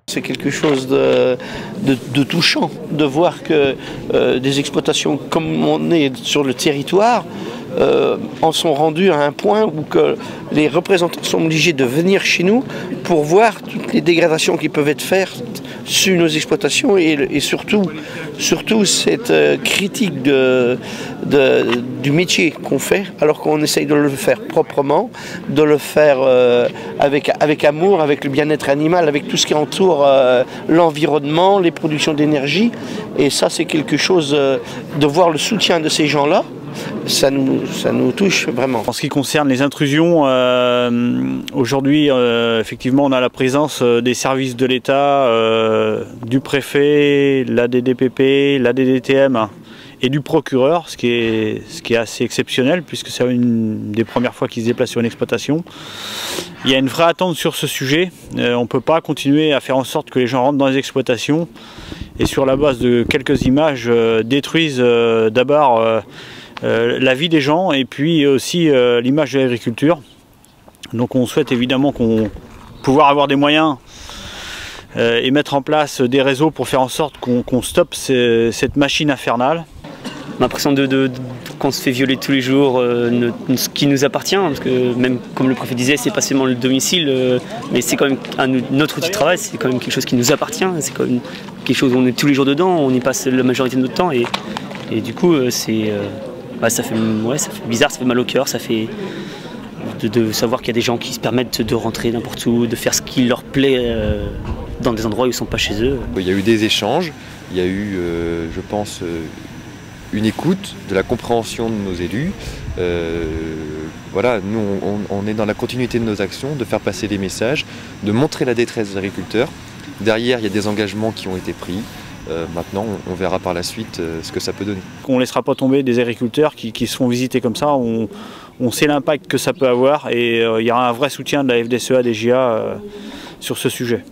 C'est quelque chose de touchant de voir que des exploitations comme on est sur le territoire en sont rendues à un point où que les représentants sont obligés de venir chez nous pour voir toutes les dégradations qui peuvent être faites sur nos exploitations et surtout cette critique du métier qu'on fait, alors qu'on essaye de le faire proprement, de le faire avec amour, avec le bien-être animal, avec tout ce qui entoure l'environnement, les productions d'énergie. Et ça, c'est quelque chose, de voir le soutien de ces gens-là, ça nous touche vraiment. En ce qui concerne les intrusions, aujourd'hui, effectivement, on a la présence des services de l'État, du préfet, l'ADDPP, l'ADDTM et du procureur, ce qui est assez exceptionnel puisque c'est une des premières fois qu'ils se déplacent sur une exploitation. Il y a une vraie attente sur ce sujet. On ne peut pas continuer à faire en sorte que les gens rentrent dans les exploitations et sur la base de quelques images détruisent d'abord la vie des gens et puis aussi l'image de l'agriculture. Donc on souhaite évidemment pouvoir avoir des moyens et mettre en place des réseaux pour faire en sorte qu'on stoppe cette machine infernale. L'impression qu'on se fait violer tous les jours ce qui nous appartient, parce que même comme le préfet disait, c'est pas seulement le domicile, mais c'est quand même notre outil de travail, c'est quand même quelque chose qui nous appartient, c'est quand même quelque chose où on est tous les jours dedans, on y passe la majorité de notre temps et du coup ça fait bizarre, ça fait mal au cœur, ça fait de savoir qu'il y a des gens qui se permettent de rentrer n'importe où, de faire ce qui leur plaît dans des endroits où ils ne sont pas chez eux. Il y a eu des échanges, il y a eu, je pense, une écoute, de la compréhension de nos élus. Voilà, nous on est dans la continuité de nos actions, de faire passer les messages, de montrer la détresse des agriculteurs. Derrière, il y a des engagements qui ont été pris. Maintenant, on verra par la suite ce que ça peut donner. On ne laissera pas tomber des agriculteurs qui se font visiter comme ça. On sait l'impact que ça peut avoir et il y aura un vrai soutien de la FDSEA, des GIA sur ce sujet.